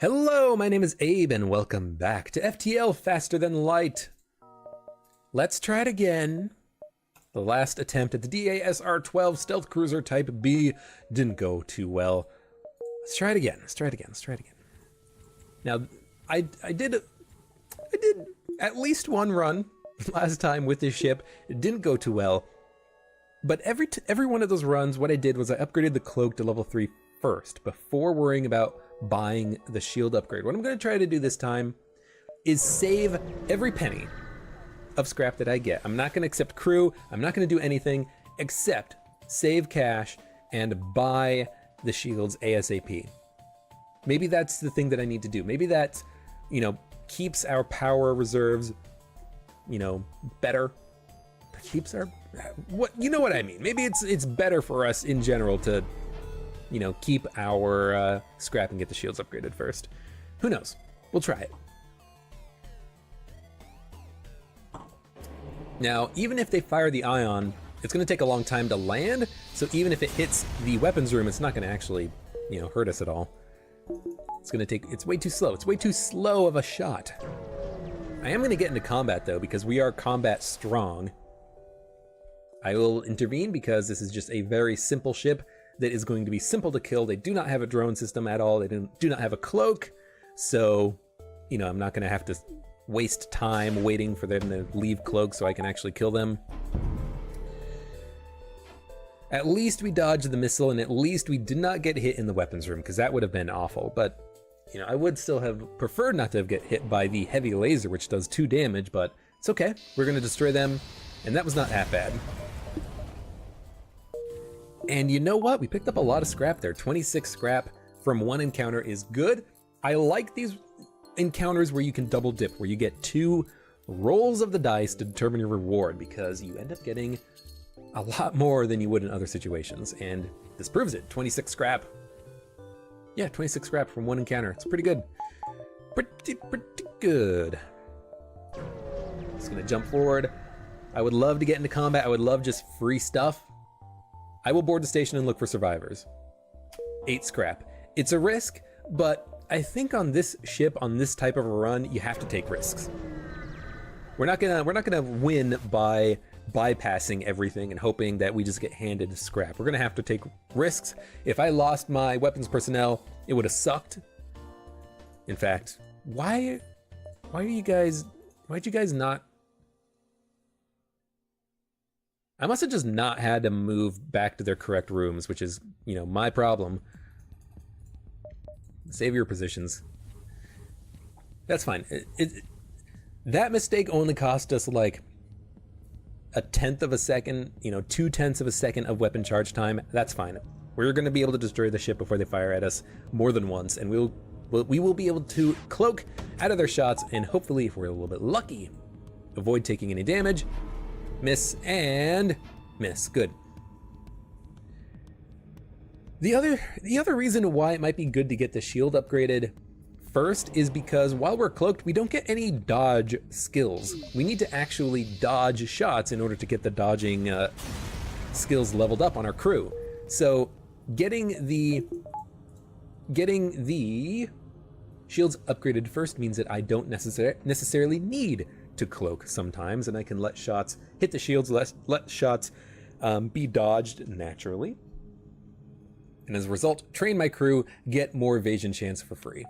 Hello, my name is Abe and welcome back to FTL Faster Than Light. Let's try it again. The last attempt at the DASR-12 Stealth Cruiser Type B didn't go too well. Let's try it again. Now, I did at least one run last time with this ship. It didn't go too well. But every one of those runs, what I did was I upgraded the Cloak to level 3 first before worrying about buying the shield upgrade. What I'm going to try to do this time is save every penny of scrap that I get. I'm not going to accept crew. I'm not going to do anything except save cash and buy the shields ASAP. Maybe that's the thing that I need to do. Maybe that, keeps our power reserves, better. Keeps our, what I mean. Maybe it's better for us in general to keep our scrap and get the shields upgraded first. Who knows? We'll try it. Now, even if they fire the ion, it's going to take a long time to land, so even if it hits the weapons room, it's not going to actually, hurt us at all. It's way too slow. It's way too slow of a shot. I am going to get into combat, though, because we are combat strong. I will intervene because this is just a very simple ship that is going to be simple to kill. They do not have a drone system at all. They do not have a cloak. So, I'm not going to have to waste time waiting for them to leave cloak so I can actually kill them. At least we dodged the missile, and at least we did not get hit in the weapons room, because that would have been awful. But, I would still have preferred not to get hit by the heavy laser, which does 2 damage, but it's okay. We're going to destroy them, and that was not that bad. And you know what? We picked up a lot of scrap there. 26 scrap from one encounter is good. I like these encounters where you can double dip, where you get 2 rolls of the dice to determine your reward, because you end up getting a lot more than you would in other situations. And this proves it. 26 scrap. Yeah, 26 scrap from one encounter. It's pretty good. Pretty good. Just gonna jump forward. I would love to get into combat. I would love just free stuff. I will board the station and look for survivors. 8 scrap. It's a risk, but I think on this ship, on this type of a run, you have to take risks. We're not gonna win by bypassing everything and hoping that we just get handed scrap. We're gonna have to take risks. If I lost my weapons personnel, it would have sucked. In fact, why'd you guys not? I must have just not had to move back to their correct rooms, which is, my problem. Save your positions. That's fine. That mistake only cost us like 1/10 of a second, 2/10 of a second of weapon charge time. That's fine. We're going to be able to destroy the ship before they fire at us more than once, and we will be able to cloak out of their shots, and hopefully, if we're a little bit lucky, avoid taking any damage. Miss and miss. Good. The other reason why it might be good to get the shield upgraded first is because while we're cloaked, we don't get any dodge skills. We need to actually dodge shots in order to get the dodging skills leveled up on our crew. So getting the shields upgraded first means that I don't necessarily need to cloak sometimes, and I can let shots hit the shields, let shots be dodged naturally, and as a result, train my crew, get more evasion chance for free.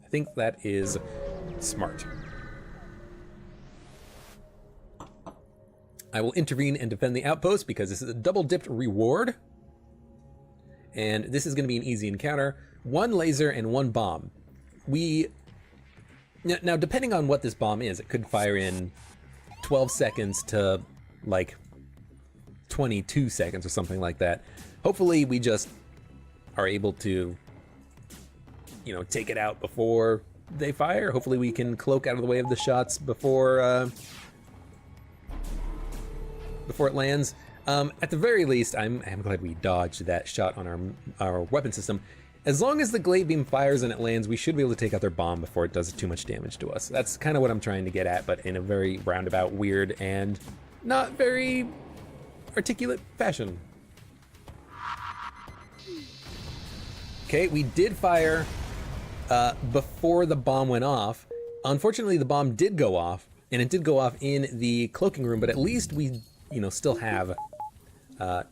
I think that is smart. I will intervene and defend the outpost because this is a double-dipped reward, and this is going to be an easy encounter. 1 laser and 1 bomb. Now, depending on what this bomb is, it could fire in 12 seconds to, like, 22 seconds or something like that. Hopefully, we just are able to, take it out before they fire. Hopefully, we can cloak out of the way of the shots before it lands. At the very least, I'm glad we dodged that shot on our weapon system. As long as the glade beam fires and it lands, we should be able to take out their bomb before it does too much damage to us. That's kind of what I'm trying to get at, but in a very roundabout, weird, and not very articulate fashion. Okay, we did fire before the bomb went off. Unfortunately, the bomb did go off, and it did go off in the cloaking room, but at least we, you know, still have, at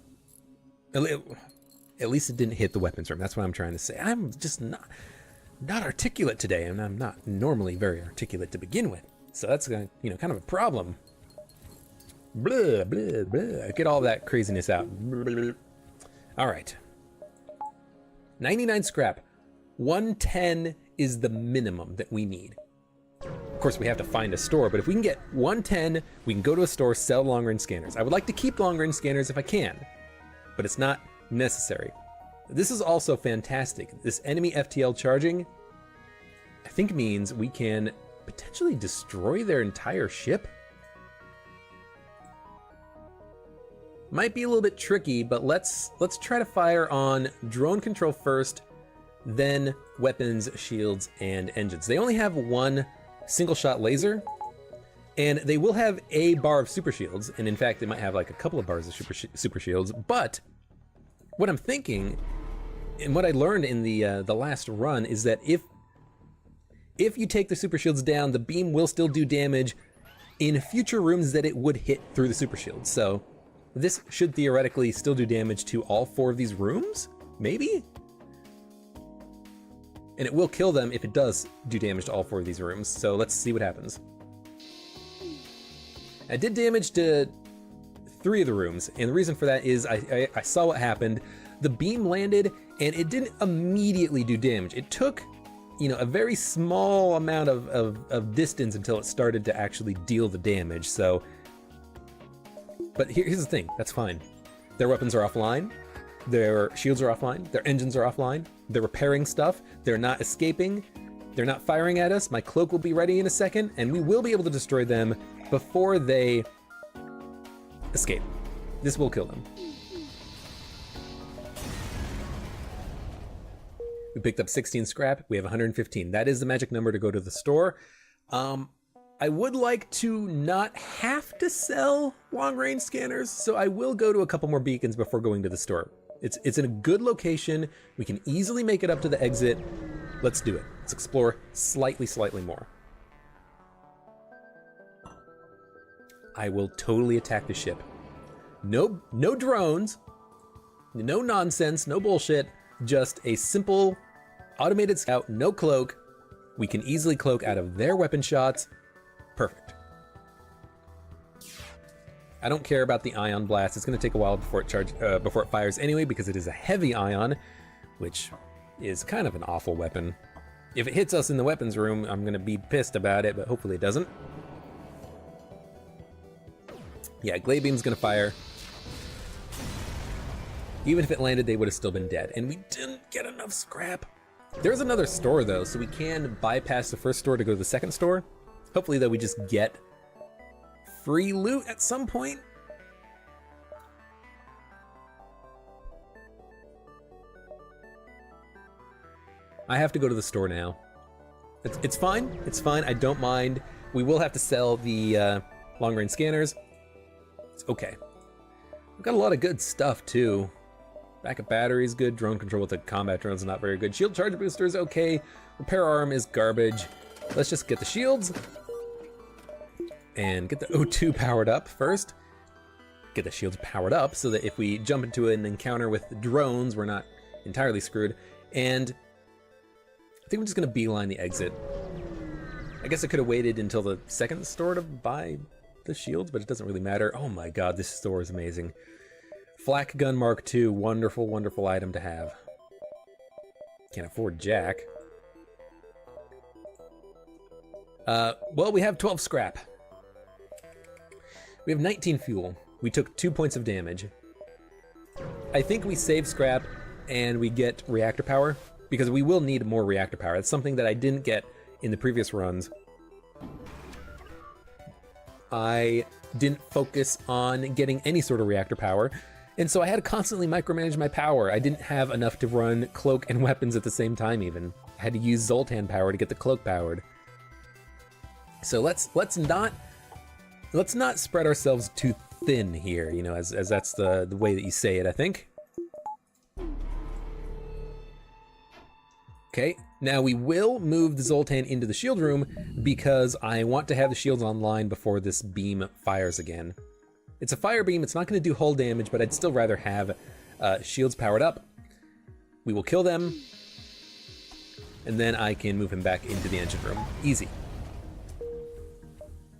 least it didn't hit the weapons room. That's what I'm trying to say. I'm just not articulate today, and I'm not normally very articulate to begin with. So that's, you know, kind of a problem. Blah, blah, blah. Get all that craziness out. All right. 99 scrap. 110 is the minimum that we need. Of course, we have to find a store, but if we can get 110, we can go to a store, sell long-range scanners. I would like to keep long-range scanners if I can, but it's not necessary. This is also fantastic. This enemy FTL charging, I think, means we can potentially destroy their entire ship. Might be a little bit tricky, but let's try to fire on drone control first, then weapons, shields, and engines. They only have one single shot laser, and they will have a bar of super shields, and in fact they might have like a couple of bars of super shields. But what I'm thinking, and what I learned in the last run, is that if you take the super shields down, the beam will still do damage in future rooms that it would hit through the super shields. So this should theoretically still do damage to all 4 of these rooms, maybe? And it will kill them if it does do damage to all 4 of these rooms, so let's see what happens. I did damage to 3 of the rooms, and the reason for that is I saw what happened. The beam landed, and it didn't immediately do damage. It took, you know, a very small amount of distance until it started to actually deal the damage, so... But here's the thing, that's fine. Their weapons are offline, their shields are offline, their engines are offline, they're repairing stuff, they're not escaping, they're not firing at us. My cloak will be ready in a second, and we will be able to destroy them before they escape. This will kill them. We picked up 16 scrap, we have 115. That is the magic number to go to the store. I would like to not have to sell long-range scanners, so I will go to a couple more beacons before going to the store. It's in a good location. We can easily make it up to the exit. Let's do it. Let's explore slightly more. I will totally attack the ship. No drones, no nonsense, no bullshit, just a simple automated scout, no cloak. We can easily cloak out of their weapon shots. Perfect. I don't care about the ion blast. It's going to take a while before it fires anyway, because it is a heavy ion, which is kind of an awful weapon. If it hits us in the weapons room, I'm going to be pissed about it, but hopefully it doesn't. Yeah, Glade Beam's going to fire. Even if it landed, they would have still been dead, and we didn't get enough scrap. There's another store though, so we can bypass the first store to go to the second store. Hopefully though we just get free loot at some point. I have to go to the store now. It's fine, it's fine, I don't mind. We will have to sell the long-range scanners. It's okay. We've got a lot of good stuff too. Backup battery is good, drone control with the combat drones is not very good. Shield charge booster is okay, repair arm is garbage. Let's just get the shields and get the O2 powered up first. Get the shields powered up so that if we jump into an encounter with drones, we're not entirely screwed. And I think we're just gonna beeline the exit. I guess I could have waited until the second store to buy the shields, but it doesn't really matter. Oh my god, this store is amazing. Flak Gun Mark II, wonderful, wonderful item to have. Can't afford jack. Well, we have 12 scrap. We have 19 fuel. We took 2 points of damage. I think we save scrap and we get reactor power, because we will need more reactor power. That's something that I didn't get in the previous runs. I didn't focus on getting any sort of reactor power, and so I had to constantly micromanage my power. I didn't have enough to run cloak and weapons at the same time even. I had to use Zoltan power to get the cloak powered. So let's not spread ourselves too thin here, you know, as that's the way that you say it, I think. Okay, now we will move the Zoltan into the shield room because I want to have the shields online before this beam fires again. It's a fire beam, it's not going to do hull damage, but I'd still rather have shields powered up. We will kill them, and then I can move him back into the engine room. Easy.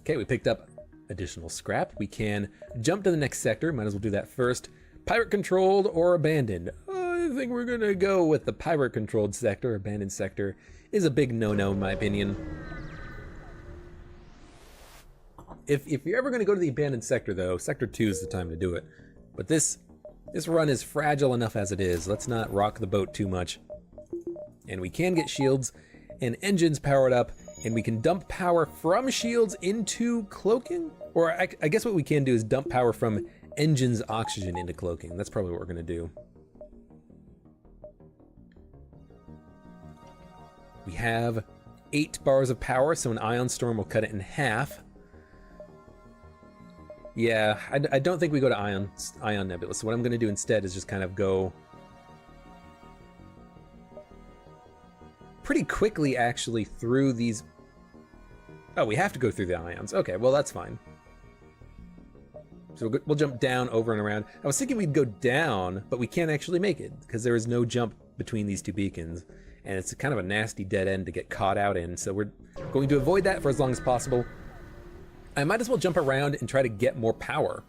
Okay, we picked up additional scrap. We can jump to the next sector, might as well do that first. Pirate controlled or abandoned? I think we're gonna go with the pirate controlled sector. Abandoned sector is a big no-no in my opinion. If you're ever gonna go to the abandoned sector though, sector 2 is the time to do it. But this run is fragile enough as it is. Let's not rock the boat too much. And we can get shields and engines powered up, and we can dump power from shields into cloaking? Or I guess what we can do is dump power from engines oxygen into cloaking. That's probably what we're gonna do. We have 8 bars of power, so an ion storm will cut it in half. Yeah, I don't think we go to Ion Nebula, so what I'm gonna do instead is just kind of go pretty quickly actually through these. Oh, we have to go through the ions. Okay, well that's fine. So we'll jump down, over and around. I was thinking we'd go down, but we can't actually make it because there is no jump between these 2 beacons. And it's kind of a nasty dead end to get caught out in, so we're going to avoid that for as long as possible. I might as well jump around and try to get more power.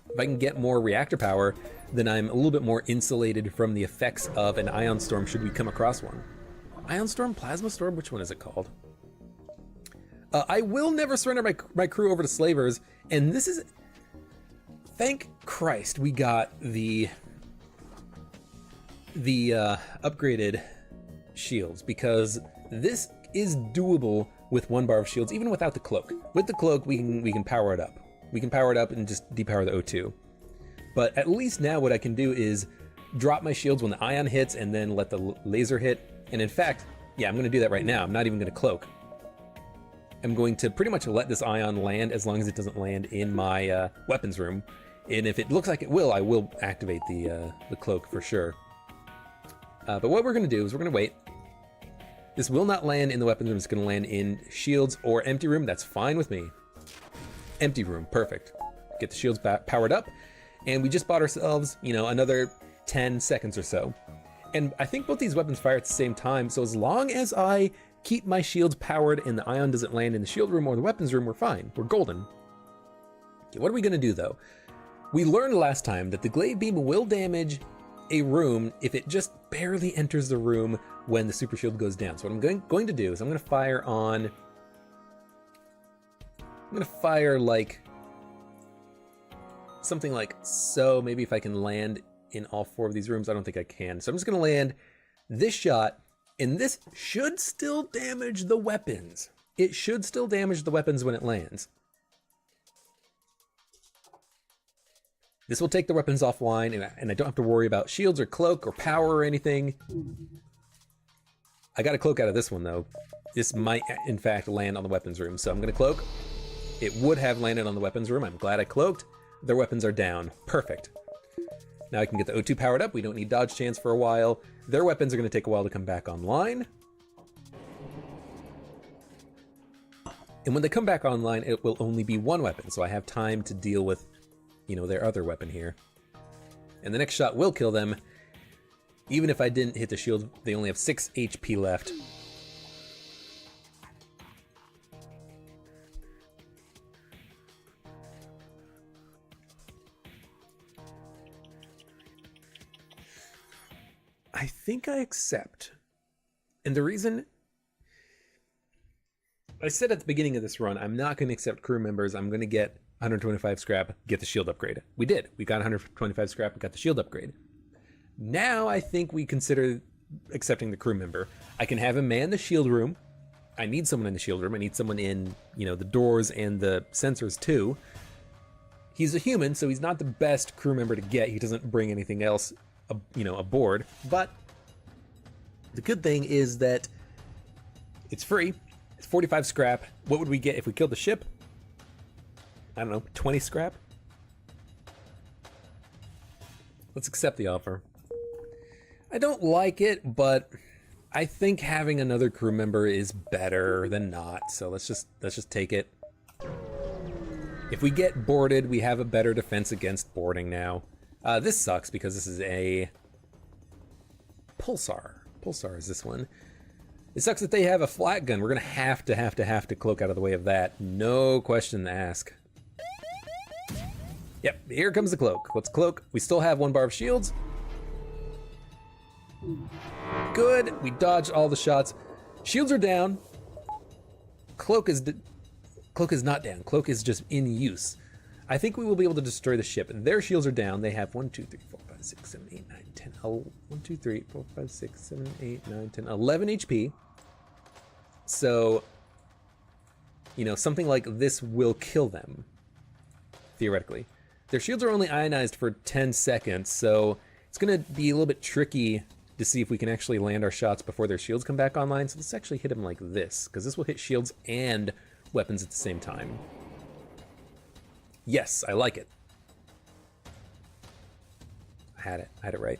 If I can get more reactor power, then I'm a little bit more insulated from the effects of an ion storm should we come across one. Ion storm? Plasma storm? Which one is it called? I will never surrender my crew over to slavers, and this is... Thank Christ we got the upgraded shields, because this is doable with 1 bar of shields, even without the cloak. With the cloak, we can power it up. We can power it up and just depower the O2. But at least now what I can do is drop my shields when the ion hits and then let the laser hit. And in fact, yeah, I'm gonna do that right now. I'm not even gonna cloak. I'm going to pretty much let this ion land as long as it doesn't land in my weapons room. And if it looks like it will, I will activate the cloak for sure. But what we're gonna do is we're gonna wait. This will not land in the weapons room, it's gonna land in shields or empty room, that's fine with me. Empty room, perfect. Get the shields powered up, and we just bought ourselves, you know, another 10 seconds or so. And I think both these weapons fire at the same time, so as long as I keep my shields powered and the ion doesn't land in the shield room or the weapons room, we're fine, we're golden. Okay, what are we gonna do though? We learned last time that the glaive beam will damage a room if it just barely enters the room when the super shield goes down. So what I'm going to do is I'm going to fire like something like so. Maybe if I can land in all 4 of these rooms. I don't think I can. So I'm just going to land this shot, and this should still damage the weapons. It should still damage the weapons when it lands. This will take the weapons offline, and I don't have to worry about shields or cloak or power or anything. I got a cloak out of this one though. This might in fact land on the weapons room, so I'm gonna cloak. It would have landed on the weapons room. I'm glad I cloaked. Their weapons are down. Perfect. Now I can get the O2 powered up. We don't need dodge chance for a while. Their weapons are gonna take a while to come back online. And when they come back online, it will only be 1 weapon, so I have time to deal with, you know, their other weapon here. And the next shot will kill them. Even if I didn't hit the shield, they only have 6 HP left. I think I accept. And the reason... I said at the beginning of this run, I'm not going to accept crew members. I'm going to get 125 scrap, get the shield upgrade. We did. We got 125 scrap, we got the shield upgrade. Now I think we consider accepting the crew member. I can have him man the shield room. I need someone in the shield room. I need someone in, you know, the doors and the sensors too. He's a human, so he's not the best crew member to get. He doesn't bring anything else, you know, aboard. But the good thing is that it's free. It's 45 scrap. What would we get if we killed the ship? I don't know, 20 scrap? Let's accept the offer. I don't like it, but I think having another crew member is better than not, so let's just take it. If we get boarded, we have a better defense against boarding now. This sucks because this is a Pulsar. Pulsar is this one. It sucks that they have a flat gun. We're gonna have to cloak out of the way of that. No question to ask. Yep, here comes the cloak. Let's cloak. We still have 1 bar of shields. Good, we dodged all the shots. Shields are down. Cloak is not down. Cloak is just in use. I think we will be able to destroy the ship. Their shields are down. They have 1, 2, 3, 4, 5, 6, 7, 8, 9, 10, 1, 2, 3, 4, 5, 6, 7, 8, 9, 10, 11 HP. So, you know, something like this will kill them, theoretically. Their shields are only ionized for 10 seconds, so it's gonna be a little bit tricky to see if we can actually land our shots before their shields come back online. So let's actually hit them like this, because this will hit shields and weapons at the same time. Yes, I like it. I had it right.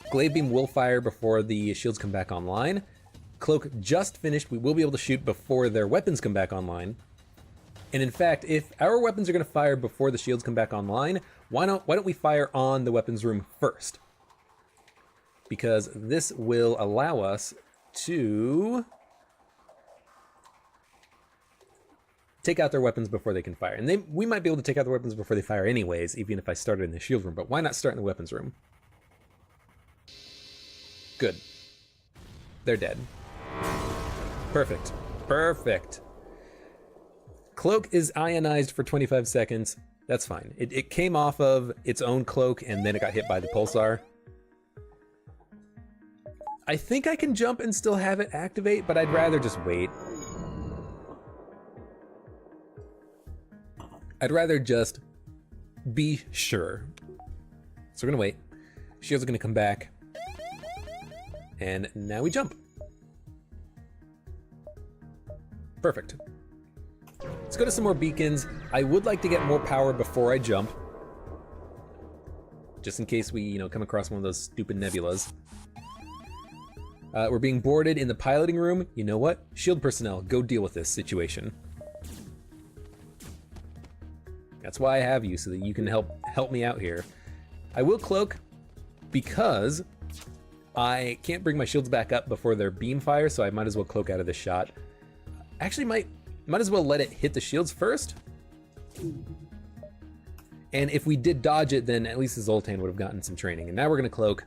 Glaive Beam will fire before the shields come back online. Cloak just finished. We will be able to shoot before their weapons come back online. And in fact, if our weapons are going to fire before the shields come back online, why don't we fire on the weapons room first? Because this will allow us to take out their weapons before they can fire. And we might be able to take out the weapons before they fire anyways, even if I started in the shield room. But why not start in the weapons room? Good. They're dead. Perfect. Perfect. Cloak is ionized for 25 seconds. That's fine. It came off of its own cloak and then it got hit by the pulsar. I think I can jump and still have it activate, but I'd rather just wait. I'd rather just be sure. So we're gonna wait. Shields are gonna come back. And now we jump. Perfect. Let's go to some more beacons. I would like to get more power before I jump. Just in case we, you know, come across one of those stupid nebulas. We're being boarded in the piloting room. You know what? Shield personnel, go deal with this situation. That's why I have you, so that you can help me out here. I will cloak because I can't bring my shields back up before their beam fire, so I might as well cloak out of this shot. Actually, might as well let it hit the shields first. And if we did dodge it, then at least the Zoltan would have gotten some training. And now we're gonna cloak.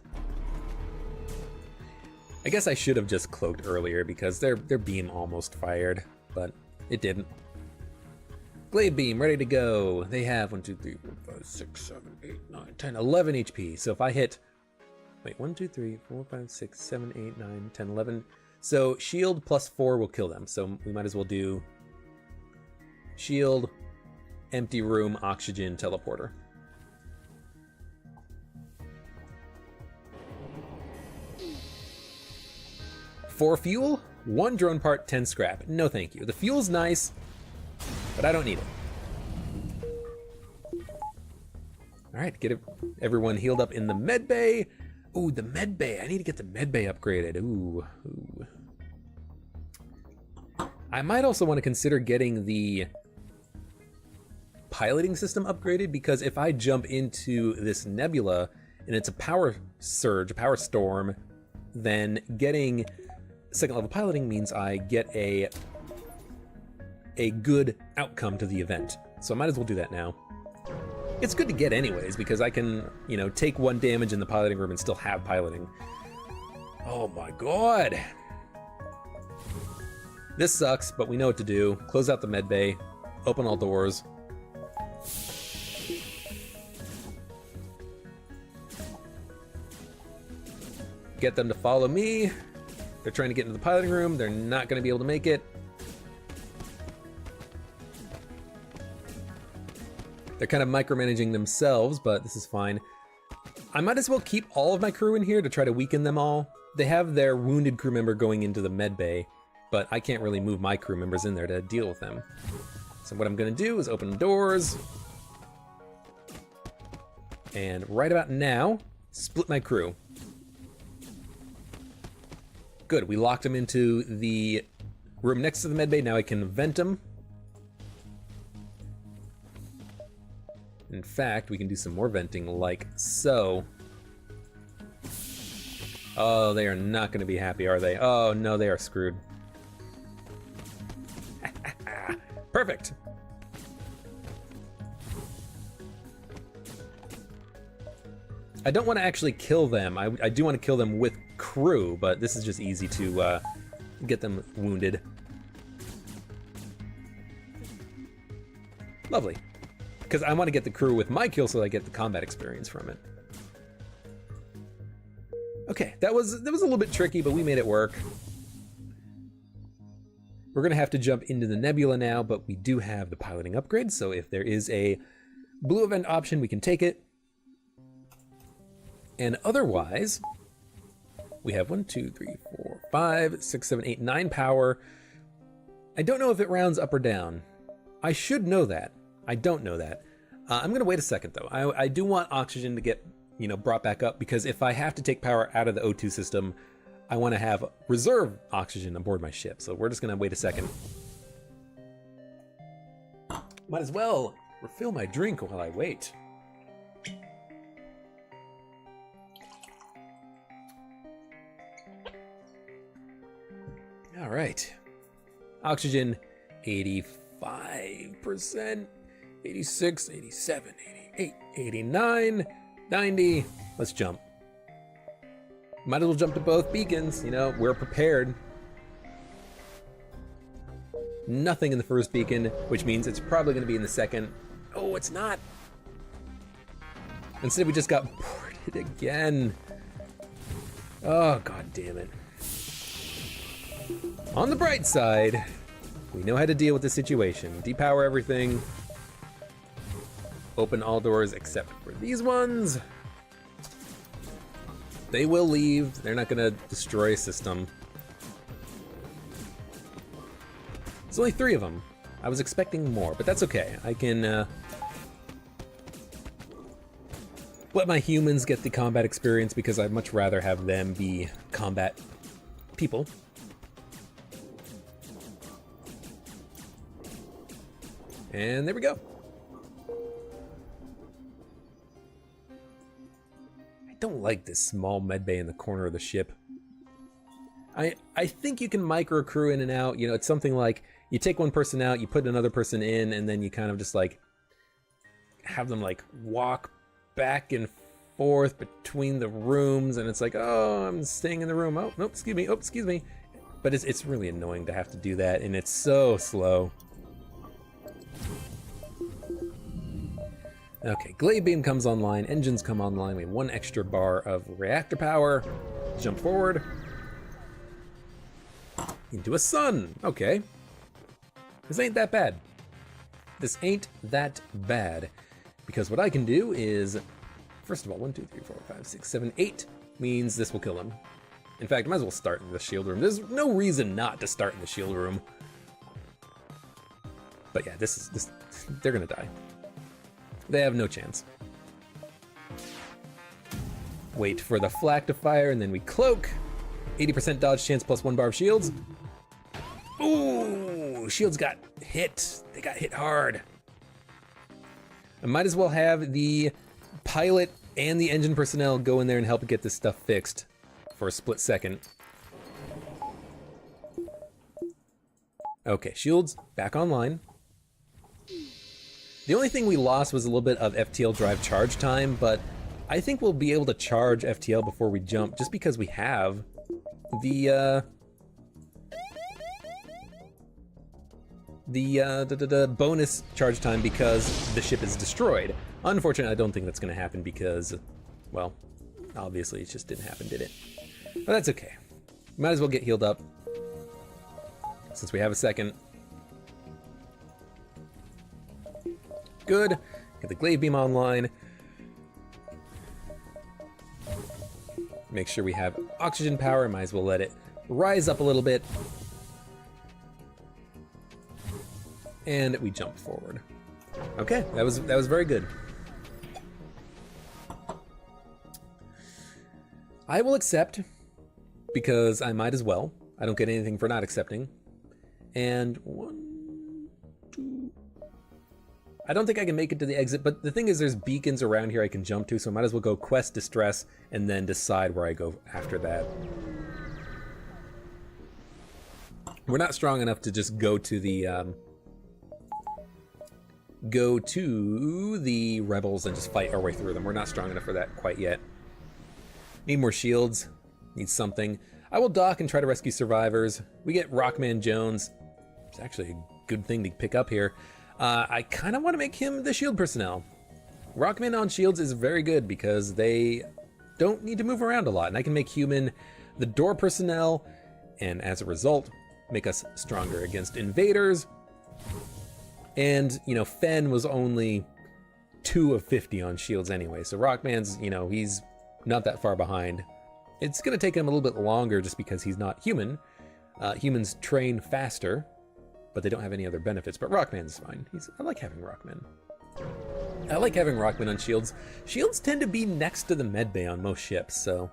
I guess I should have just cloaked earlier because their beam almost fired, but it didn't. Glaive Beam, ready to go. They have 1, 2, 3, 4, 5, 6, 7, 8, 9, 10, 11 HP. So if I hit, wait, 1, 2, 3, 4, 5, 6, 7, 8, 9, 10, 11. So shield plus 4 will kill them. So we might as well do shield, empty room, oxygen, teleporter. For fuel, 1 drone part, 10 scrap. No thank you. The fuel's nice, but I don't need it. All right, get everyone healed up in the med bay. Ooh, the med bay. I need to get the med bay upgraded. Ooh. I might also want to consider getting the piloting system upgraded, because if I jump into this nebula and it's a power surge, a power storm, then getting second level piloting means I get a good outcome to the event. So I might as well do that now. It's good to get anyways, because I can, you know, take 1 damage in the piloting room and still have piloting. Oh my god. This sucks, but we know what to do. Close out the med bay, open all doors. Get them to follow me. They're trying to get into the piloting room. They're not going to be able to make it. They're kind of micromanaging themselves, but this is fine. I might as well keep all of my crew in here to try to weaken them all. They have their wounded crew member going into the med bay, but I can't really move my crew members in there to deal with them. So what I'm going to do is open doors. And right about now, split my crew. good. We locked him into the room next to the medbay. Now I can vent him. In fact, we can do some more venting like so. Oh, they are not going to be happy, are they? Oh, no, they are screwed. Perfect. I don't want to actually kill them. I do want to kill them with crew, but this is just easy to get them wounded. Lovely. Because I want to get the crew with my kill so I get the combat experience from it. Okay, that was a little bit tricky, but we made it work. We're gonna have to jump into the nebula now, but we do have the piloting upgrade, so if there is a blue event option, we can take it. And otherwise, we have 1, 2, 3, 4, 5, 6, 7, 8, 9 power. I don't know if it rounds up or down. I should know that. I don't know that. I'm gonna wait a second though. I do want oxygen to get, you know, brought back up, because if I have to take power out of the O2 system, I want to have reserve oxygen aboard my ship. So we're just gonna wait a second. Might as well refill my drink while I wait. All right, oxygen 85%, 86, 87, 88, 89, 90. Let's jump. Might as well jump to both beacons, you know, we're prepared. Nothing in the first beacon, which means it's probably gonna be in the second. Oh, it's not. Instead we just got boarded again. Oh, god damn it. On the bright side, we know how to deal with the situation. Depower everything. Open all doors except for these ones. They will leave. They're not gonna destroy a system. There's only 3 of them. I was expecting more, but that's okay. I can let my humans get the combat experience, because I'd much rather have them be combat people. And there we go. I don't like this small medbay in the corner of the ship. I think you can micro crew in and out. You know, it's something like you take one person out, you put another person in, and then you kind of just like have them like walk back and forth between the rooms, and it's like, oh, I'm staying in the room. Oh, nope, excuse me. Oh, excuse me. But it's really annoying to have to do that, and it's so slow. Okay, glaive beam comes online, engines come online. We have 1 extra bar of reactor power. Jump forward. Into a sun. Okay. This ain't that bad. This ain't that bad. Because what I can do is, first of all, 1, 2, 3, 4, 5, 6, 7, 8 means this will kill him. In fact, I might as well start in the shield room. There's no reason not to start in the shield room. But yeah, this they're gonna die. They have no chance. Wait for the flak to fire, and then we cloak. 80% dodge chance plus 1 bar of shields. Ooh, shields got hit. They got hit hard. I might as well have the pilot and the engine personnel go in there and help get this stuff fixed for a split second. Okay, shields back online. The only thing we lost was a little bit of FTL drive charge time, but I think we'll be able to charge FTL before we jump, just because we have the bonus charge time because the ship is destroyed. Unfortunately, I don't think that's going to happen because, well, obviously it just didn't happen, did it? But that's okay. Might as well get healed up since we have a second. Good. Get the glaive beam online. Make sure we have oxygen power. Might as well let it rise up a little bit. And we jump forward. Okay, that was very good. I will accept because I might as well. I don't get anything for not accepting. And 1, 2. I don't think I can make it to the exit, but the thing is there's beacons around here I can jump to, so I might as well go quest distress and then decide where I go after that. We're not strong enough to just go to the rebels and just fight our way through them. We're not strong enough for that quite yet. Need more shields. Need something. I will dock and try to rescue survivors. We get Rockman Jones. It's actually a good thing to pick up here. I kind of want to make him the shield personnel. Rockman on shields is very good because they don't need to move around a lot, and I can make human the door personnel, and as a result, make us stronger against invaders. And, you know, Fen was only 2 of 50 on shields anyway, so Rockman's, you know, he's not that far behind. It's going to take him a little bit longer just because he's not human. Humans train faster, but they don't have any other benefits. But Rockman's fine. I like having Rockman. I like having Rockman on shields. Shields tend to be next to the medbay on most ships, so...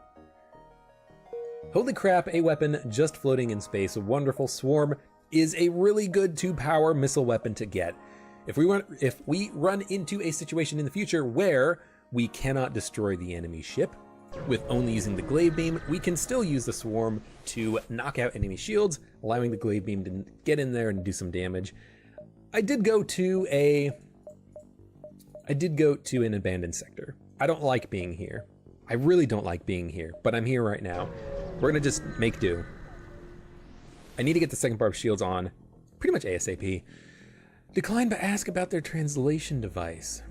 Holy crap, a weapon just floating in space. A wonderful swarm is a really good 2-power missile weapon to get. If we run into a situation in the future where we cannot destroy the enemy ship with only using the glaive beam, we can still use the swarm to knock out enemy shields, allowing the glaive beam to get in there and do some damage. I did go to an abandoned sector. I don't like being here. I really don't like being here, but I'm here right now. We're gonna just make do. I need to get the second bar of shields on pretty much ASAP. Decline but ask about their translation device.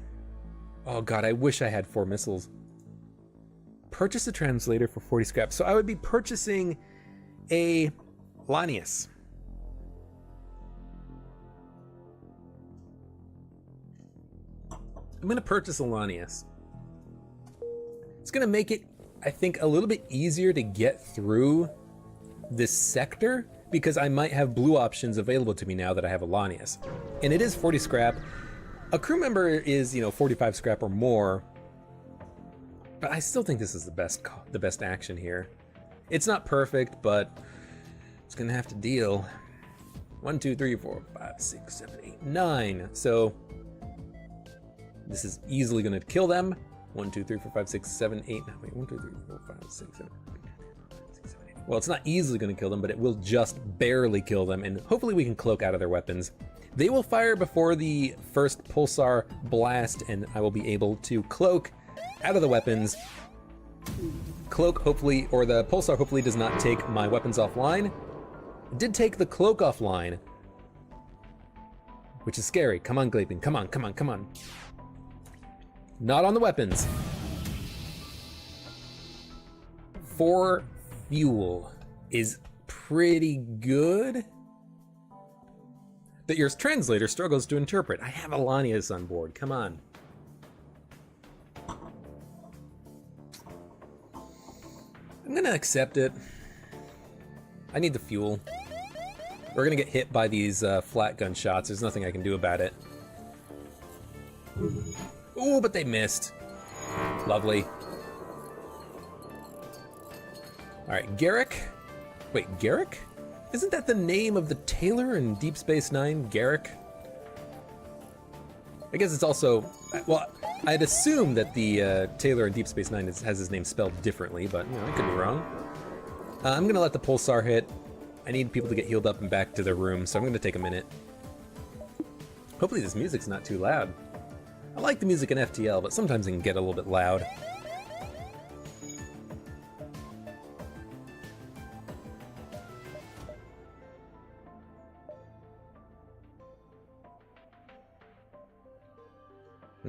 Oh god, I wish I had 4 missiles. Purchase a translator for 40 scrap. So I would be purchasing a Lanius. I'm gonna purchase a Lanius. It's gonna make it, I think, a little bit easier to get through this sector because I might have blue options available to me now that I have a Lanius. And it is 40 scrap. A crew member is, you know, 45 scrap or more. But I still think this is the best action here. It's not perfect, but it's gonna have to deal. 1, 2, 3, 4, 5, 6, 7, 8, 9. So this is easily gonna kill them. 1, 2, 3, 4, 5, 6, 7, 8. Wait, 1, 2, 3, 4, 5, 6, 7, 8, 7, 8. Well, it's not easily gonna kill them, but it will just barely kill them, and hopefully we can cloak out of their weapons. They will fire before the first pulsar blast, and I will be able to cloak out of the weapons. Cloak hopefully, or the pulsar hopefully does not take my weapons offline. It did take the cloak offline, which is scary. Come on, Glaping, come on, come on, come on. Not on the weapons. 4 fuel is pretty good. But your translator struggles to interpret. I have Alanius on board, come on. I'm gonna accept it. I need the fuel. We're gonna get hit by these flat gun shots. There's nothing I can do about it. Ooh, but they missed. Lovely. All right, Garrick. Wait, Garrick? Isn't that the name of the tailor in Deep Space Nine, Garrick? I guess it's also, well, I'd assume that the tailor in Deep Space Nine has his name spelled differently, but you know, I could be wrong. I'm gonna let the pulsar hit. I need people to get healed up and back to their room, so I'm gonna take a minute. Hopefully this music's not too loud. I like the music in FTL, but sometimes it can get a little bit loud.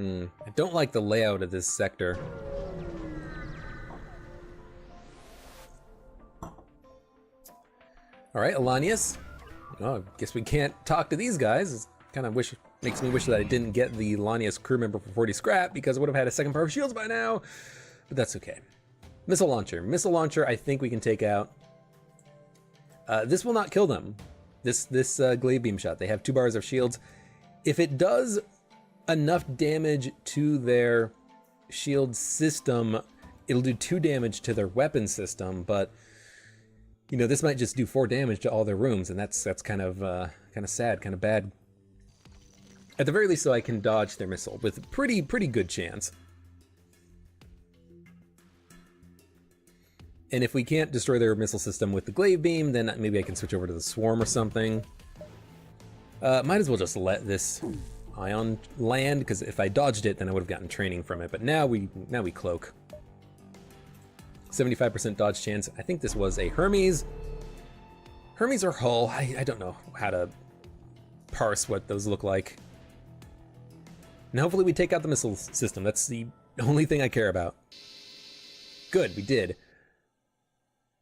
I don't like the layout of this sector. All right, Alanius. Oh, I guess we can't talk to these guys. It's kind of makes me wish that I didn't get the Lanius crew member for 40 scrap because I would have had a second pair of shields by now, but that's okay. Missile launcher. Missile launcher I think we can take out. This will not kill them. This glaive beam shot. They have 2 bars of shields. If it does enough damage to their shield system, it'll do 2 damage to their weapon system, but You know, this might just do 4 damage to all their rooms, and that's kind of sad, kind of bad. At the very least, though, I can dodge their missile with pretty good chance. And if we can't destroy their missile system with the glaive beam, then maybe I can switch over to the swarm or something. Might as well just let this ion land, because if I dodged it, then I would have gotten training from it. But now we cloak. 75% dodge chance. I think this was a Hermes. Hermes or Hull. I don't know how to parse what those look like. And hopefully we take out the missile system. That's the only thing I care about. Good, we did.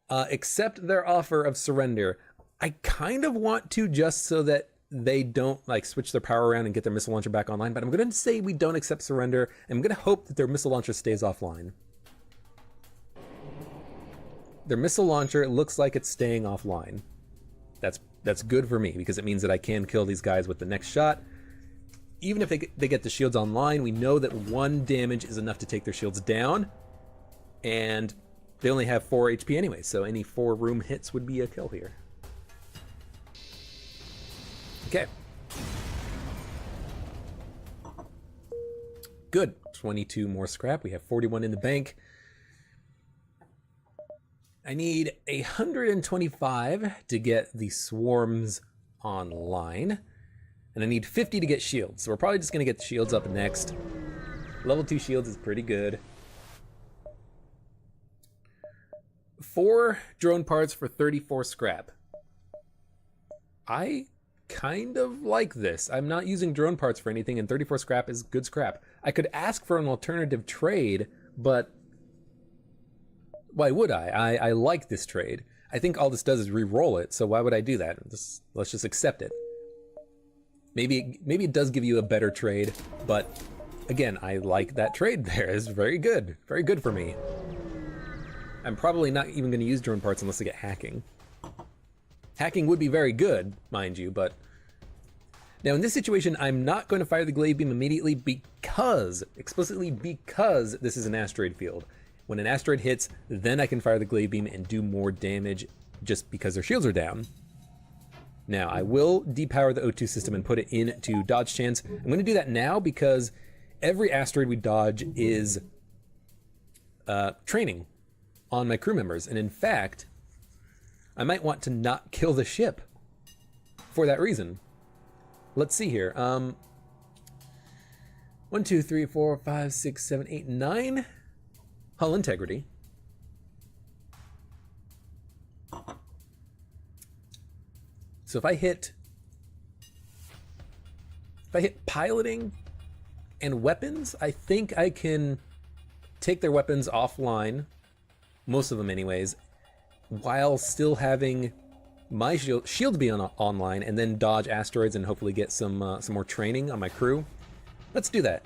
Accept their offer of surrender. I kind of want to, just so that they don't like switch their power around and get their missile launcher back online, but I'm going to say we don't accept surrender. I'm going to hope that their missile launcher stays offline. Their missile launcher looks like it's staying offline. That's good for me, because it means that I can kill these guys with the next shot. Even if they get the shields online, we know that 1 damage is enough to take their shields down, and they only have 4 HP anyway, so any 4 room hits would be a kill here. Okay. Good. 22 more scrap. We have 41 in the bank. I need 125 to get the swarms online. And I need 50 to get shields. So we're probably just going to get the shields up next. Level 2 shields is pretty good. 4 drone parts for 34 scrap. I kind of like this. I'm not using drone parts for anything, and 34 scrap is good scrap. I could ask for an alternative trade, but why would I? I like this trade. I think all this does is re-roll it, so why would I do that? Let's just accept it. Maybe it does give you a better trade, but again, I like that trade there. It's very good. Very good for me. I'm probably not even going to use drone parts unless I get hacking. Hacking would be very good, mind you, but now in this situation, I'm not going to fire the glaive beam immediately because, explicitly because, this is an asteroid field. When an asteroid hits, then I can fire the glaive beam and do more damage just because their shields are down. Now, I will depower the O2 system and put it into dodge chance. I'm going to do that now because every asteroid we dodge is training on my crew members. And in fact, I might want to not kill the ship for that reason. Let's see here. 1, 2, 3, 4, 5, 6, 7, 8, 9. Hull integrity. So if I hit piloting and weapons, I think I can take their weapons offline, most of them anyways, while still having my shield be online, and then dodge asteroids and hopefully get some more training on my crew. Let's do that.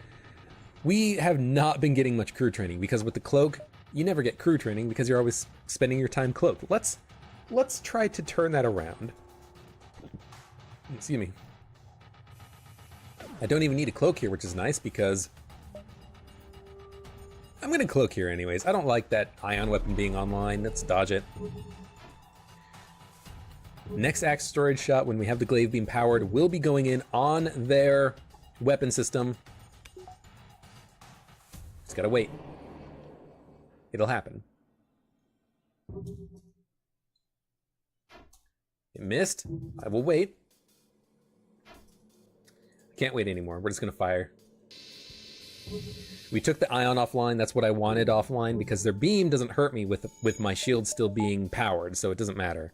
We have not been getting much crew training because with the cloak, you never get crew training because you're always spending your time cloaked. Let's try to turn that around. Excuse me. I don't even need a cloak here, which is nice because I'm going to cloak here anyways. I don't like that ion weapon being online. Let's dodge it. Next asteroid shot, when we have the glaive beam powered, will be going in on their weapon system. Just gotta wait. It'll happen. It missed. I will wait. Can't wait anymore. We're just gonna fire. We took the ion offline. That's what I wanted offline because their beam doesn't hurt me with my shield still being powered, so it doesn't matter.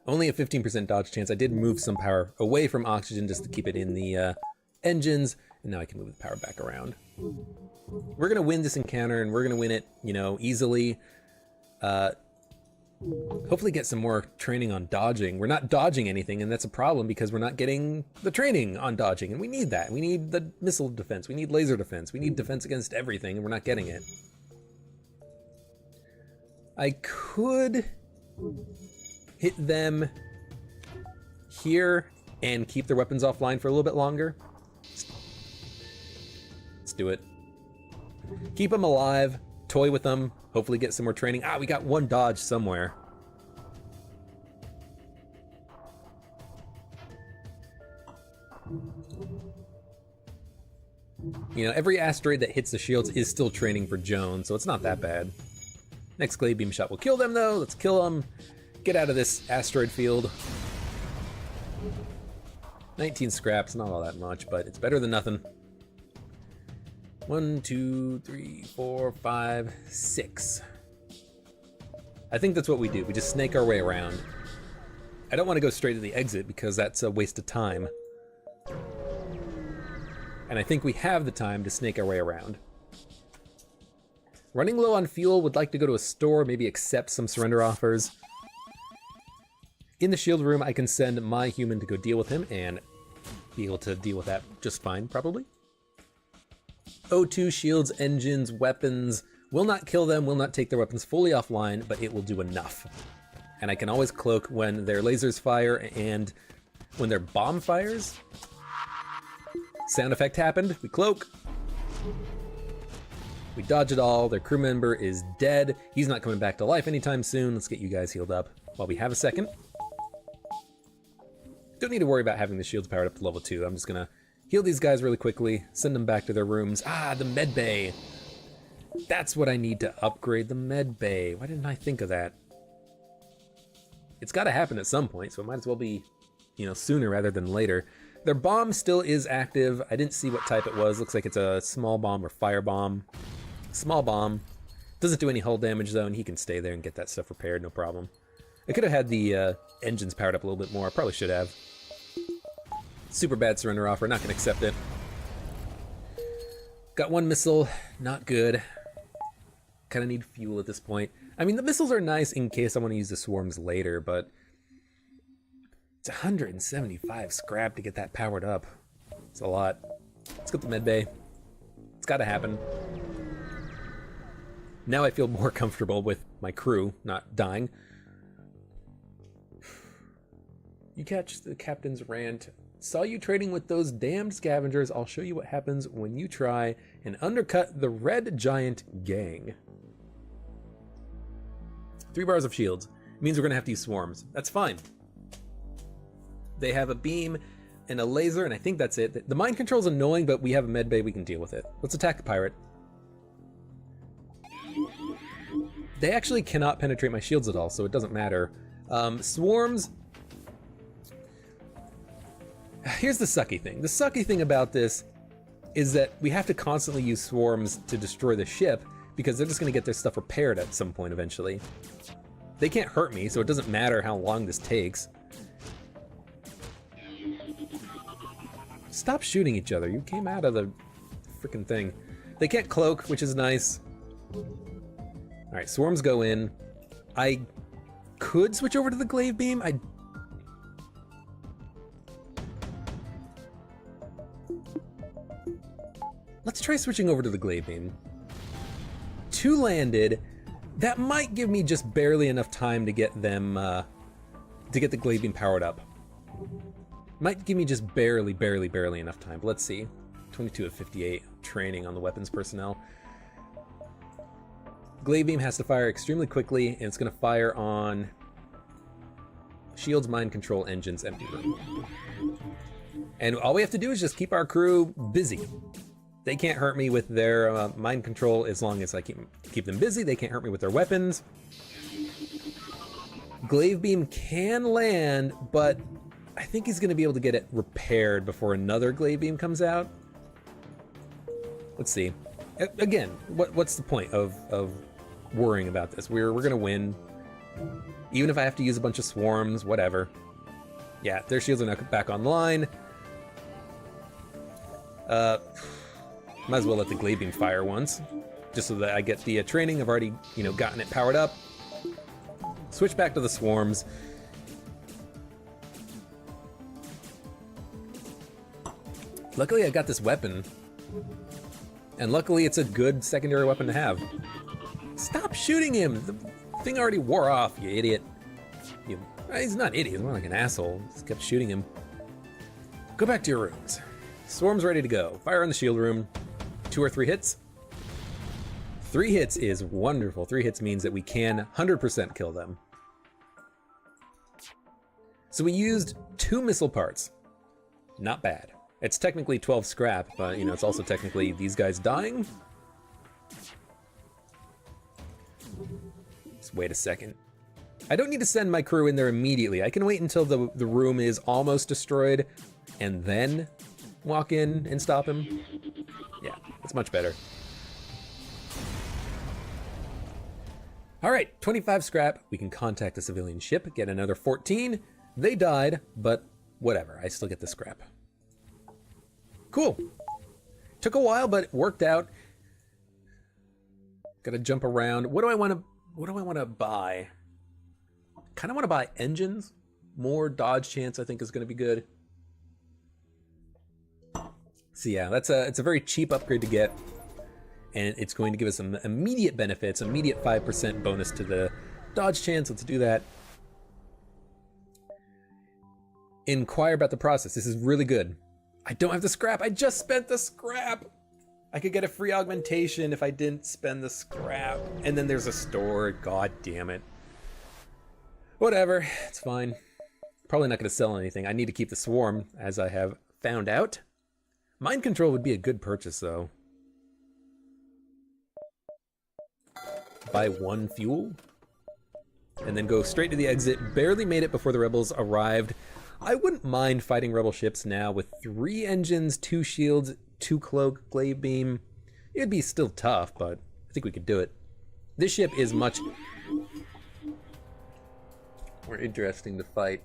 Only a 15% dodge chance. I did move some power away from oxygen just to keep it in the engines, and now I can move the power back around. We're gonna win this encounter, and we're gonna win it, you know, easily. Hopefully get some more training on dodging. We're not dodging anything, and that's a problem because we're not getting the training on dodging, and we need that. We need the missile defense. We need laser defense. We need defense against everything, and we're not getting it. I could hit them here and keep their weapons offline for a little bit longer. Let's do it. Keep them alive, toy with them, Hopefully get some more training. Ah, we got one dodge somewhere. You know, every asteroid that hits the shields is still training for Joan, so it's not that bad. Next glaive beam shot will kill them, though. Let's kill them. Get out of this asteroid field. 19 scraps, not all that much, but it's better than nothing. 1, 2, 3, 4, 5, 6. I think that's what we do. We just snake our way around. I don't want to go straight to the exit because that's a waste of time. And I think we have the time to snake our way around. Running low on fuel, would like to go to a store, maybe accept some surrender offers. In the shield room, I can send my human to go deal with him and be able to deal with that just fine, probably. O2 shields, engines, weapons. Will not kill them, will not take their weapons fully offline, but it will do enough. And I can always cloak when their lasers fire and when their bomb fires. Sound effect happened, we cloak. We dodge it all, their crew member is dead. He's not coming back to life anytime soon. Let's get you guys healed up while we have a second. Don't need to worry about having the shields powered up to level 2. I'm just gonna heal these guys really quickly, send them back to their rooms. Ah, the med bay. That's what I need to upgrade, the med bay. Why didn't I think of that? It's gotta happen at some point, so it might as well be, you know, sooner rather than later. Their bomb still is active. I didn't see what type it was. Looks like it's a small bomb or fire bomb. Small bomb. Doesn't do any hull damage though, and he can stay there and get that stuff repaired, no problem. I could have had the engines powered up a little bit more. I probably should have. Super bad surrender offer, not gonna accept it. Got one missile, not good. Kinda need fuel at this point. I mean, the missiles are nice in case I want to use the swarms later, but it's 175 scrap to get that powered up. It's a lot. Let's get the med bay. It's gotta happen. Now I feel more comfortable with my crew not dying. You catch the captain's rant. Saw you trading with those damned scavengers. I'll show you what happens when you try and undercut the Red Giant gang. 3 bars of shields. It means we're gonna have to use swarms. That's fine. They have a beam and a laser, and I think that's it. The mind control's annoying, but we have a med bay, we can deal with it. Let's attack the pirate. They actually cannot penetrate my shields at all, so it doesn't matter. Swarms. Here's the sucky thing. The sucky thing about this is that we have to constantly use swarms to destroy the ship because they're just going to get their stuff repaired at some point eventually. They can't hurt me, so it doesn't matter how long this takes. Stop shooting each other. You came out of the freaking thing. They can't cloak, which is nice. Alright, swarms go in. I could switch over to the glaive beam. Let's try switching over to the glaive beam. 2 landed. That might give me just barely enough time to get them, to get the glaive beam powered up. Might give me just barely enough time, but let's see. 22 of 58, training on the weapons personnel. Glaive beam has to fire extremely quickly, and it's gonna fire on shields, mind control, engines, empty room. And all we have to do is just keep our crew busy. They can't hurt me with their mind control as long as I keep them busy. They can't hurt me with their weapons. Glaive beam can land, but I think he's gonna be able to get it repaired before another glaive beam comes out. Let's see. Again, what's the point of worrying about this? We're gonna win. Even if I have to use a bunch of swarms, whatever. Yeah, their shields are now back online. Might as well let the glaive beam fire once, just so that I get the training. I've already, gotten it powered up. Switch back to the swarms. Luckily, I got this weapon, and luckily, it's a good secondary weapon to have. Stop shooting him! The thing already wore off, you idiot. He's not an idiot, he's more like an asshole. Just kept shooting him. Go back to your rooms. Swarm's ready to go. Fire in the shield room. 2 or 3 hits. 3 hits is wonderful. 3 hits means that we can 100% kill them. So we used 2 missile parts. Not bad. It's technically 12 scrap, but you know, it's also technically these guys dying. Just wait a second. I don't need to send my crew in there immediately. I can wait until the room is almost destroyed and then walk in and stop him. Yeah, that's much better. All right, 25 scrap. We can contact a civilian ship, get another 14. They died, but whatever. I still get the scrap. Cool. Took a while, but it worked out. Gotta jump around. What do I want to buy? Kind of want to buy engines. More dodge chance, I think, is going to be good. So yeah, it's a very cheap upgrade to get, and it's going to give us some immediate benefits, immediate 5% bonus to the dodge chance. Let's do that. Inquire about the process. This is really good. I don't have the scrap. I just spent the scrap. I could get a free augmentation if I didn't spend the scrap. And then there's a store. God damn it. Whatever. It's fine. Probably not going to sell anything. I need to keep the swarm, as I have found out. Mind control would be a good purchase, though. Buy 1 fuel. And then go straight to the exit. Barely made it before the rebels arrived. I wouldn't mind fighting rebel ships now with 3 engines, 2 shields, 2 cloak, glaive beam. It'd be still tough, but I think we could do it. This ship is much more interesting to fight.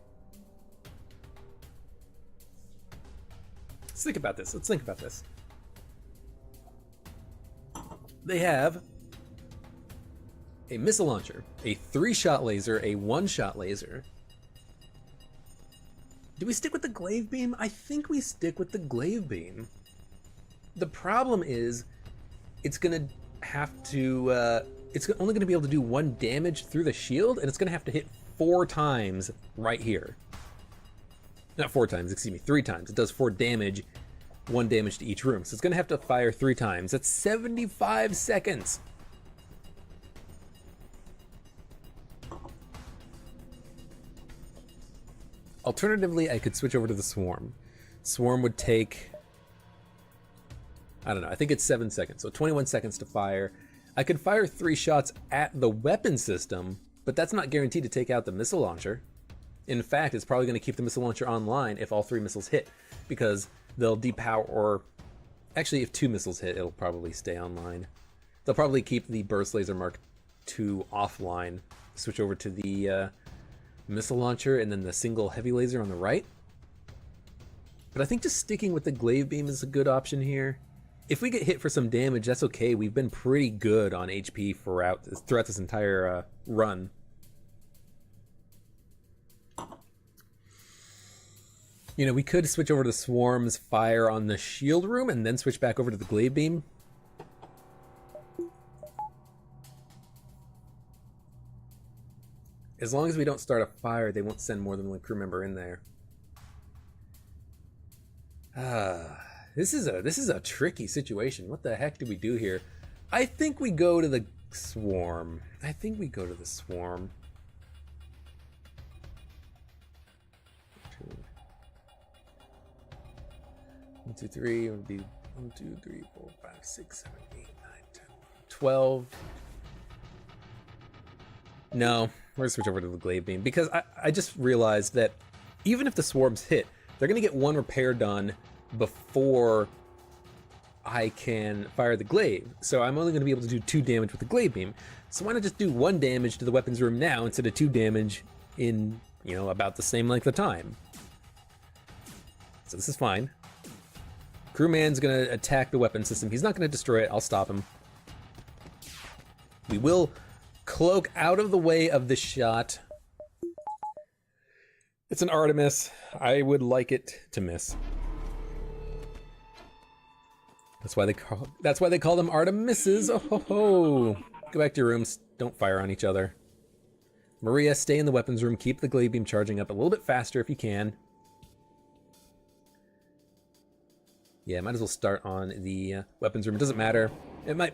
Let's think about this. Let's think about this. They have a missile launcher, a 3-shot laser, a 1-shot laser. Do we stick with the glaive beam? I think we stick with the glaive beam. The problem is, it's gonna have to, it's only gonna be able to do 1 damage through the shield, and it's gonna have to hit 4 times right here. Not 4 times, excuse me, 3 times. It does 4 damage, 1 damage to each room. So it's gonna have to fire 3 times. That's 75 seconds. Alternatively, I could switch over to the swarm. Swarm would take, I don't know, I think it's 7 seconds, so 21 seconds to fire. I could fire 3 shots at the weapon system, but that's not guaranteed to take out the missile launcher. In fact, it's probably going to keep the missile launcher online if all 3 missiles hit, because they'll depower, or actually if 2 missiles hit, it'll probably stay online. They'll probably keep the burst laser Mark II offline, switch over to the missile launcher and then the single heavy laser on the right. But I think just sticking with the glaive beam is a good option here. If we get hit for some damage, that's okay. We've been pretty good on HP throughout this entire run. You know, we could switch over to the swarm's fire on the shield room and then switch back over to the glaive beam. As long as we don't start a fire, they won't send more than 1 crew member in there. This is a tricky situation. What the heck do we do here? I think we go to the swarm. 1, 2, 3, it would be 1, 2, 3, 4, 5, 6, 7, 8, 9, 10, 12. No, we're gonna switch over to the glaive beam because I just realized that even if the swarms hit, they're gonna get 1 repair done before I can fire the glaive. So I'm only gonna be able to do 2 damage with the glaive beam. So why not just do 1 damage to the weapons room now instead of 2 damage in, you know, about the same length of time. So this is fine. Crewman's gonna attack the weapon system. He's not gonna destroy it. I'll stop him. We will cloak out of the way of the shot. It's an Artemis. I would like it to miss. That's why they call them Artemises. Oh ho ho. Go back to your rooms. Don't fire on each other. Maria, stay in the weapons room. Keep the glaive beam charging up a little bit faster if you can. Yeah, might as well start on the weapons room. It doesn't matter. It might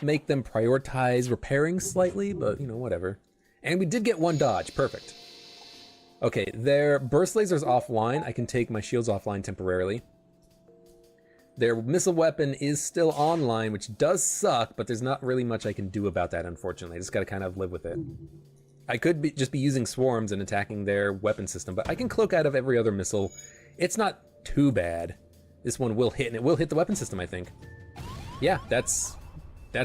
make them prioritize repairing slightly, but you know, whatever. And we did get one dodge, perfect. Okay, their burst laser's offline. I can take my shields offline temporarily. Their missile weapon is still online, which does suck, but there's not really much I can do about that, unfortunately. I just gotta kind of live with it. I could just be using swarms and attacking their weapon system, but I can cloak out of every other missile. It's not too bad. This one will hit, and it will hit the weapon system, I think. Yeah, that's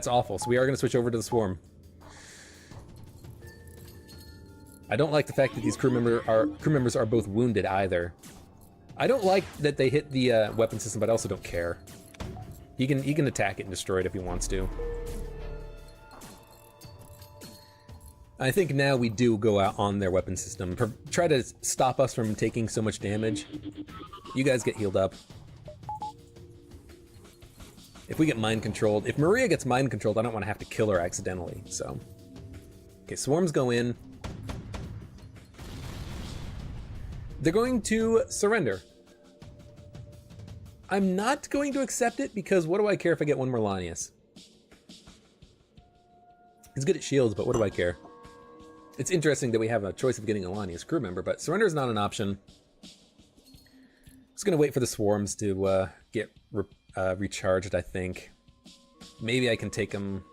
awful. So we are gonna switch over to the swarm. I don't like the fact that these crew members are both wounded either. I don't like that they hit the weapon system, but I also don't care. He can attack it and destroy it if he wants to. I think now we do go out on their weapon system. Try to stop us from taking so much damage. You guys get healed up. If we get mind controlled, if Maria gets mind controlled, I don't want to have to kill her accidentally, so. Okay, swarms go in. They're going to surrender. I'm not going to accept it because what do I care if I get one more Lanius? He's good at shields, but what do I care? It's interesting that we have a choice of getting a Lanius crew member, but surrender is not an option. Just gonna wait for the swarms to get recharged, I think. Maybe I can take them,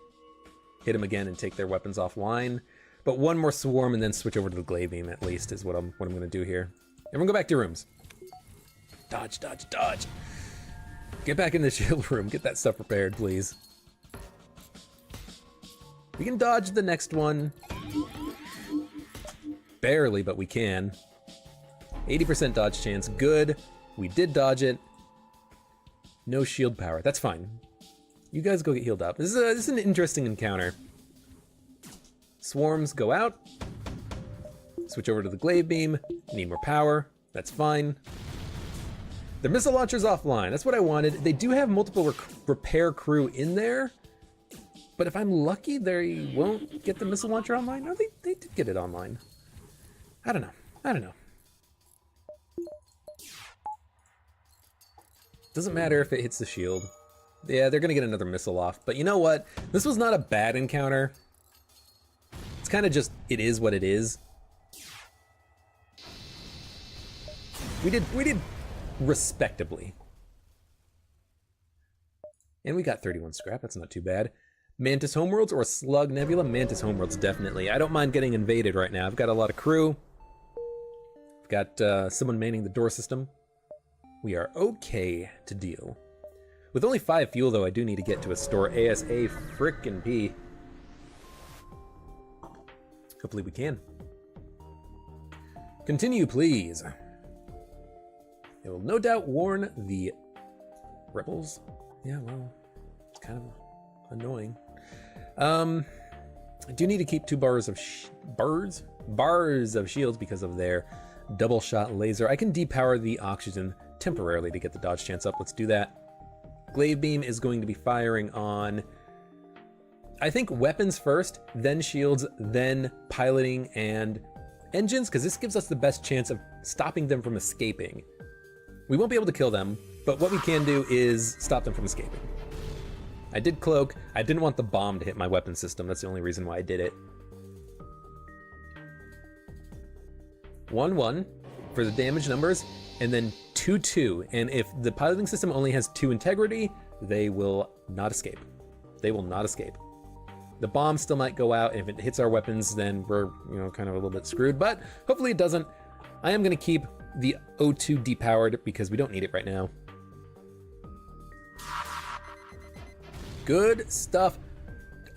hit them again and take their weapons offline. But one more swarm and then switch over to the glaive beam at least is what I'm gonna do here. Everyone go back to your rooms. Dodge, dodge, dodge. Get back in the shield room. Get that stuff prepared, please. We can dodge the next one. Barely, but we can. 80% dodge chance. Good. We did dodge it. No shield power. That's fine. You guys go get healed up. This is an interesting encounter. Swarms go out. Switch over to the glaive beam. Need more power. That's fine. The missile launcher's offline. That's what I wanted. They do have multiple repair crew in there. But if I'm lucky, they won't get the missile launcher online. No, they did get it online. I don't know. I don't know. Doesn't matter if it hits the shield. Yeah, they're gonna get another missile off. But you know what? This was not a bad encounter. It's kind of just, it is what it is. We did respectably. And we got 31 scrap, that's not too bad. Mantis Homeworlds or Slug Nebula? Mantis Homeworlds, definitely. I don't mind getting invaded right now. I've got a lot of crew. I've got someone manning the door system. We are okay to deal. With only 5 fuel, though, I do need to get to a store ASA frickin' P. Hopefully we can. Continue, please. It will no doubt warn the rebels. Yeah, well, it's kind of annoying. I do need to keep 2 bars of shields because of their double shot laser. I can depower the oxygen temporarily to get the dodge chance up. Let's do that. Glaive beam is going to be firing on, I think, weapons first, then shields, then piloting and engines, because this gives us the best chance of stopping them from escaping. We won't be able to kill them, but what we can do is stop them from escaping. I did cloak. I didn't want the bomb to hit my weapon system. That's the only reason why I did it. 1-1 for the damage numbers, and then 2-2. And if the piloting system only has 2 integrity, they will not escape. They will not escape. The bomb still might go out, and if it hits our weapons, then we're, you know, kind of a little bit screwed, but hopefully it doesn't. I am going to keep the O2 depowered because we don't need it right now. Good stuff.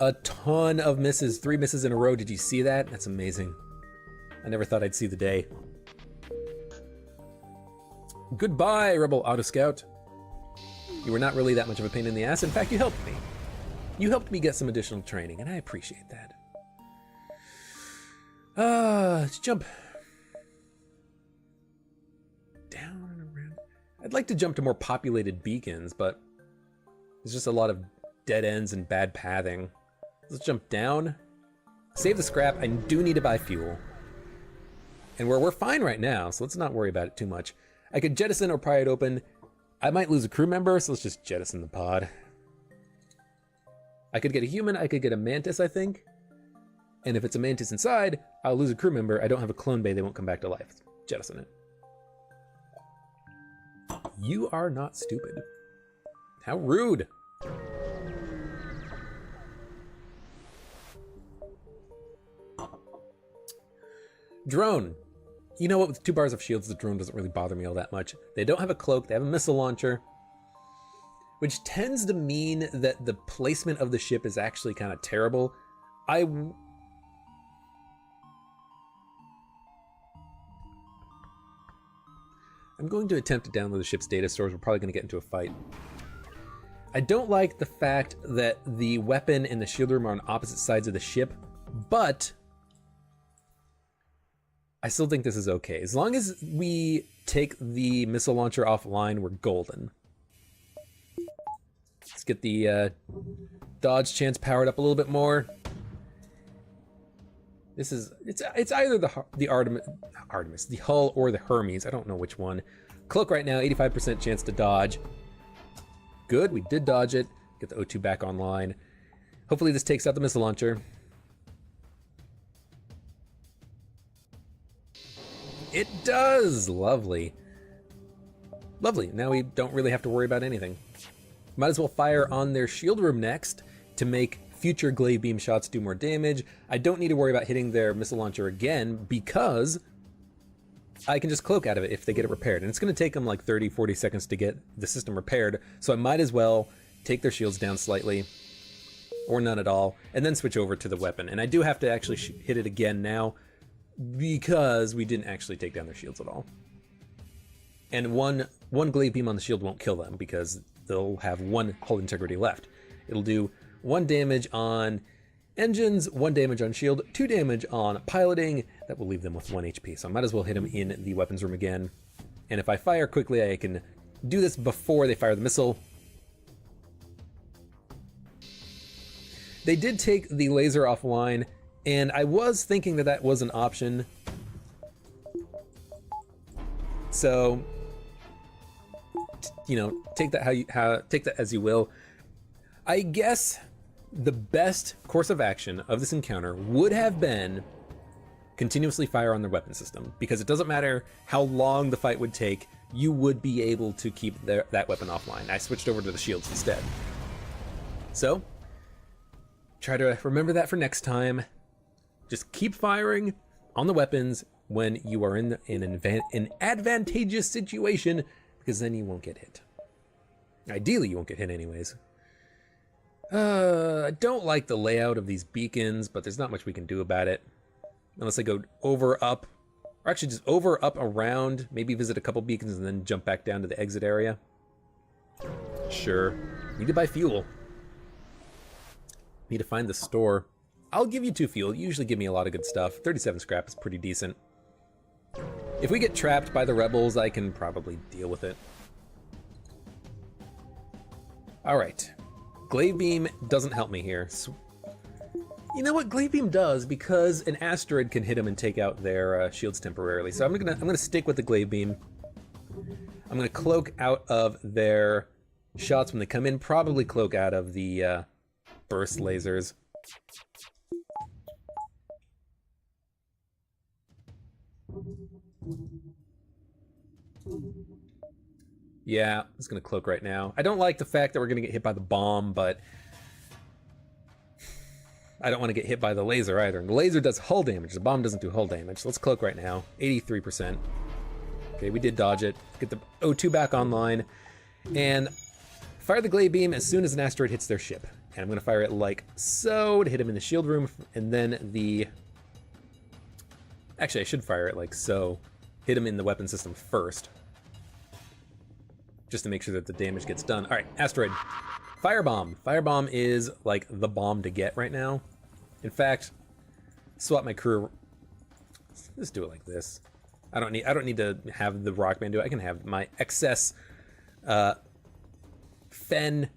A ton of misses. 3 misses in a row. Did you see that? That's amazing. I never thought I'd see the day. Goodbye, Rebel Auto Scout. You were not really that much of a pain in the ass. In fact, you helped me. You helped me get some additional training, and I appreciate that. Let's jump down and around. I'd like to jump to more populated beacons, but there's just a lot of dead ends and bad pathing. Let's jump down. Save the scrap. I do need to buy fuel. And we're fine right now, so let's not worry about it too much. I could jettison or pry it open. I might lose a crew member, so let's just jettison the pod. I could get a human, I could get a mantis, I think. And if it's a mantis inside, I'll lose a crew member. I don't have a clone bay, they won't come back to life. Jettison it. You are not stupid. How rude. Drone. You know what, with 2 bars of shields, the drone doesn't really bother me all that much. They don't have a cloak, they have a missile launcher, which tends to mean that the placement of the ship is actually kind of terrible. I'm going to attempt to download the ship's data stores. We're probably going to get into a fight. I don't like the fact that the weapon and the shield room are on opposite sides of the ship, but I still think this is okay. As long as we take the missile launcher offline, we're golden. Let's get the dodge chance powered up a little bit more. This is, it's either the Artemis, the Hull, or the Hermes. I don't know which one. Cloak right now, 85% chance to dodge. Good, we did dodge it. Get the O2 back online. Hopefully this takes out the missile launcher. It does! Lovely. Lovely, now we don't really have to worry about anything. Might as well fire on their shield room next to make future glaive beam shots do more damage. I don't need to worry about hitting their missile launcher again because I can just cloak out of it if they get it repaired. And it's going to take them like 30, 40 seconds to get the system repaired. So I might as well take their shields down slightly, or none at all, and then switch over to the weapon. And I do have to actually hit it again now because we didn't actually take down their shields at all. And one glaive beam on the shield won't kill them because they'll have 1 hull integrity left. It'll do 1 damage on engines, 1 damage on shield, 2 damage on piloting. That will leave them with 1 HP. So I might as well hit them in the weapons room again. And if I fire quickly, I can do this before they fire the missile. They did take the laser offline, and I was thinking that that was an option. So, you know, take that take that as you will. I guess the best course of action of this encounter would have been continuously fire on their weapon system, because it doesn't matter how long the fight would take, you would be able to keep that weapon offline. I switched over to the shields instead. So, try to remember that for next time. Just keep firing on the weapons when you are in an advantageous situation, because then you won't get hit. Ideally, you won't get hit anyways. I don't like the layout of these beacons, but there's not much we can do about it. Unless I go over, up, or actually just over, up, around, maybe visit a couple beacons and then jump back down to the exit area. Sure. Need to buy fuel. Need to find the store. I'll give you 2 fuel. You usually give me a lot of good stuff. 37 scrap is pretty decent. If we get trapped by the rebels, I can probably deal with it. Alright. Glaive beam doesn't help me here. You know what? Glaive beam does, because an asteroid can hit them and take out their shields temporarily. So I'm gonna stick with the glaive beam. I'm gonna cloak out of their shots when they come in. Probably cloak out of the burst lasers. Yeah, I'm just gonna cloak right now. I don't like the fact that we're gonna get hit by the bomb, but I don't want to get hit by the laser either. And the laser does hull damage, the bomb doesn't do hull damage. So let's cloak right now, 83%. Okay, we did dodge it. Get the O2 back online, and fire the glaive beam as soon as an asteroid hits their ship. And I'm gonna fire it like so to hit him in the shield room, and then the... Actually, I should fire it like so. Hit him in the weapon system first, just to make sure that the damage gets done. All right, asteroid. Firebomb. Firebomb is like the bomb to get right now. In fact, swap my crew. Let's do it like this. I don't need to have the Rockman do it. I can have my excess Fen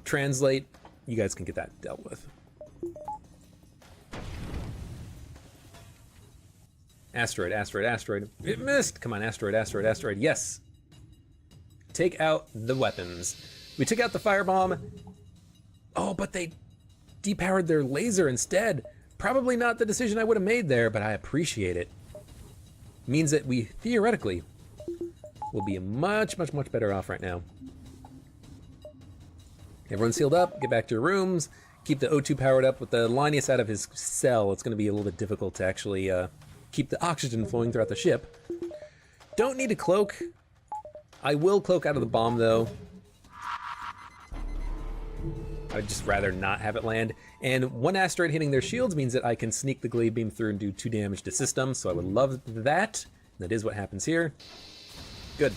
translate. You guys can get that dealt with. Asteroid, asteroid, asteroid. It missed. Come on, asteroid, asteroid, asteroid. Yes. Take out the weapons. We took out the firebomb. Oh, but they depowered their laser instead. Probably not the decision I would have made there, but I appreciate it. Means that we theoretically will be much, much, much better off right now. Everyone sealed up, get back to your rooms, keep the O2 powered up. With the Linus out of his cell, it's going to be a little bit difficult to actually keep the oxygen flowing throughout the ship. Don't need to cloak. I will cloak out of the bomb, though. I'd just rather not have it land. And one asteroid hitting their shields means that I can sneak the glaive beam through and do 2 damage to systems, so I would love that. That is what happens here. Good.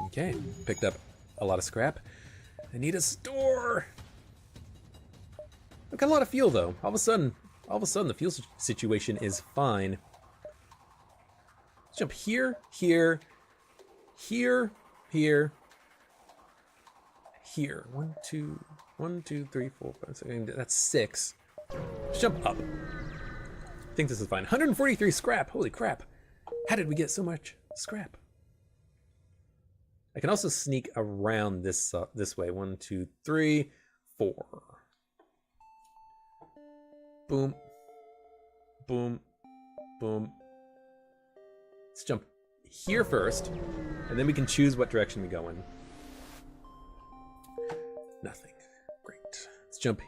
Okay, picked up a lot of scrap. I need a store. I've got a lot of fuel though. All of a sudden the fuel situation is fine. Let's jump here, here, here, here, here. 1, 2, 3, 4, 5, 6. That's 6. Let's jump up. I think this is fine. 143 scrap. Holy crap! How did we get so much scrap? I can also sneak around this way. 1, 2, 3, 4. Boom. Boom. Boom. Let's jump here first, and then we can choose what direction we go in. Nothing. Great. Let's jump